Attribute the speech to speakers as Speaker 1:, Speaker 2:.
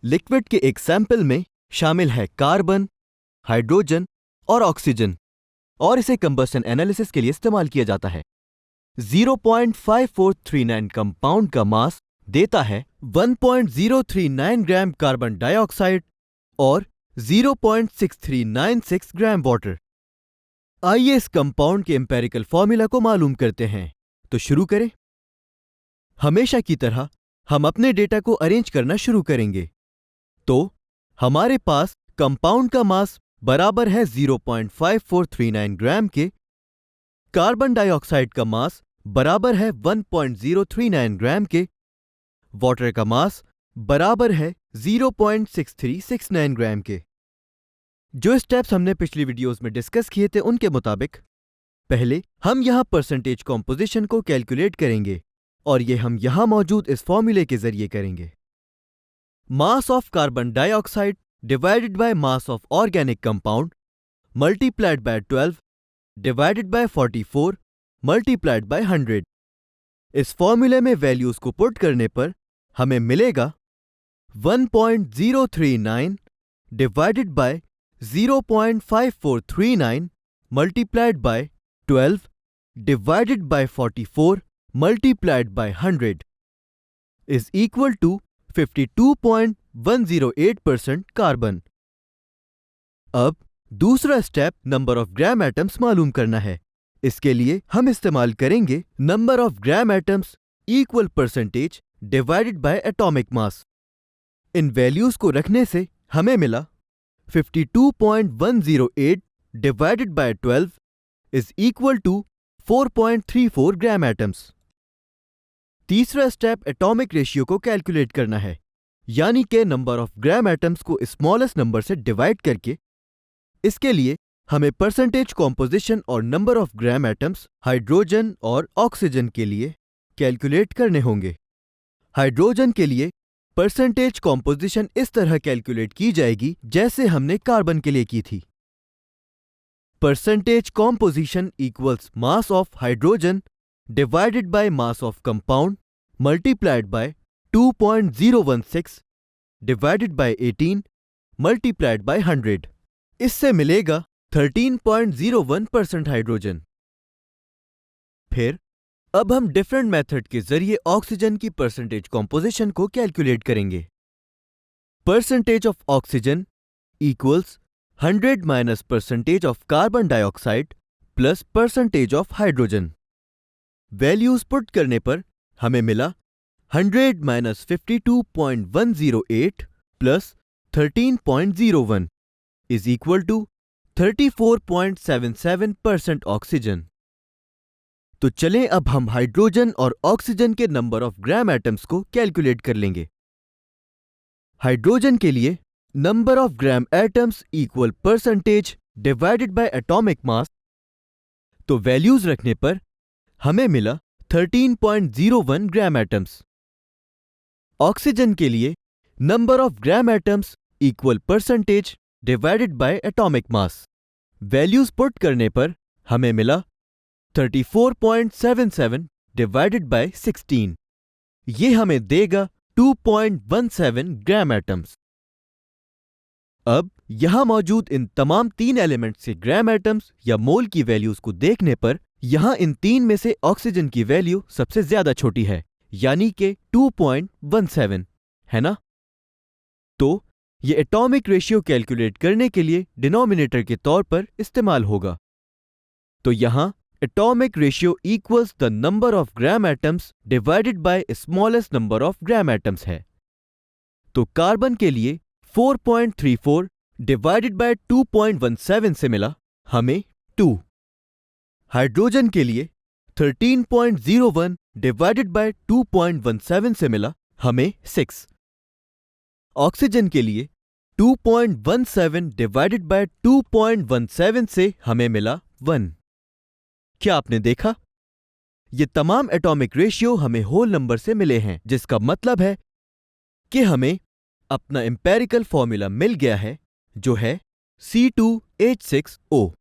Speaker 1: Liquid के एक sample में शामिल है कार्बन, हाइड्रोजन और ऑक्सीजन और इसे कंबस्शन एनालिसिस के लिए इस्तेमाल किया जाता है। 0.5439 कंपाउंड का मास देता है 1.039 ग्राम कार्बन डाइऑक्साइड और 0.6396 ग्राम वाटर। आइए इस कंपाउंड के एम्पेरिकल फॉर्मूला को मालूम करते हैं। तो शुरू करें। हमेशा की तरह हम अपने डेटा को अरेंज करना शुरू करेंगे। तो हमारे पास कंपाउंड का मास बराबर है 0.5439 ग्राम के, कार्बन डाइऑक्साइड का मास बराबर है 1.039 ग्राम के, वाटर का मास बराबर है 0.6369 ग्राम के। जो स्टेप्स हमने पिछली वीडियोस में डिस्कस किए थे उनके मुताबिक पहले हम यहां परसेंटेज कॉम्पोजिशन को कैलकुलेट करेंगे और ये हम यहां मौजूद इस फॉर्मूले के जरिए करेंगे। Mass of carbon dioxide divided by mass of organic compound multiplied by 12 divided by 44 multiplied by 100। इस फॉर्मूले में वैल्यूज को पुट करने पर हमें मिलेगा 1.039 divided by 0.5439 multiplied by 12 divided by 44 multiplied by 100 is equal to 52.108% carbon. अब दूसरा step number of gram atoms मालूम करना है। इसके लिए हम इस्तेमाल करेंगे number of gram atoms equal percentage divided by atomic mass. इन वैल्यूज को रखने से हमें मिला 52.108 divided by 12 is equal to 4.34 gram atoms. तीसरा स्टेप एटॉमिक रेशियो को कैलकुलेट करना है, यानी कि नंबर ऑफ ग्राम एटम्स को स्मॉलेस्ट नंबर से डिवाइड करके। इसके लिए हमें परसेंटेज कॉम्पोजिशन और number of gram atoms hydrogen और ऑक्सीजन के लिए कैलकुलेट करने होंगे। हाइड्रोजन के लिए परसेंटेज कॉम्पोजिशन इस तरह कैलकुलेट की जाएगी जैसे हमने कार्बन के लिए की थी। Percentage composition equals mass of hydrogen divided by mass of compound multiplied by 2.016 divided by 18 multiplied by 100। इससे मिलेगा 13.01% हाइड्रोजन। फिर अब हम डिफरेंट मेथड के जरिए ऑक्सीजन की परसेंटेज कॉम्पोजिशन को कैलकुलेट करेंगे। Percentage of oxygen equals 100 minus percentage of carbon dioxide plus percentage of hydrogen. Values put करने पर हमें मिला 100 minus 52.108 plus 13.01 is equal to 34.77% oxygen. तो चलें अब हम हाइड्रोजन और ऑक्सीजन के नंबर ऑफ ग्राम एटम्स को कैलकुलेट कर लेंगे। हाइड्रोजन के लिए number of gram atoms equal percentage divided by atomic mass. तो वैल्यूज रखने पर हमें मिला 13.01 ग्राम एटम्स। ऑक्सीजन के लिए number of gram atoms equal percentage divided by atomic mass. Values put करने पर हमें मिला 34.77 डिवाइडेड बाय 16। ये हमें देगा 2.17 ग्राम एटम्स। अब यहां मौजूद इन तमाम तीन एलिमेंट्स के ग्राम एटम्स या मोल की वैल्यूज को देखने पर यहां इन तीन में से ऑक्सीजन की वैल्यू सबसे ज्यादा छोटी है, यानी कि 2.17 है ना। तो ये एटॉमिक रेशियो कैलकुलेट करने के लिए डिनोमिनेटर के तौर पर इस्तेमाल होगा। तो यहां atomic ratio equals the number of gram atoms divided by smallest number of gram atoms है। तो कार्बन के लिए 4.34 डिवाइडेड बाय 2.17 से मिला हमें 2। हाइड्रोजन के लिए 13.01 डिवाइडेड बाय 2.17 से मिला हमें 6। ऑक्सीजन के लिए 2.17 डिवाइडेड बाय 2.17 से हमें मिला 1। क्या आपने देखा? ये तमाम एटॉमिक रेशियो हमें होल नंबर से मिले हैं, जिसका मतलब है कि हमें अपना एम्पेरिकल फॉर्मूला मिल गया है, जो है C2H6O।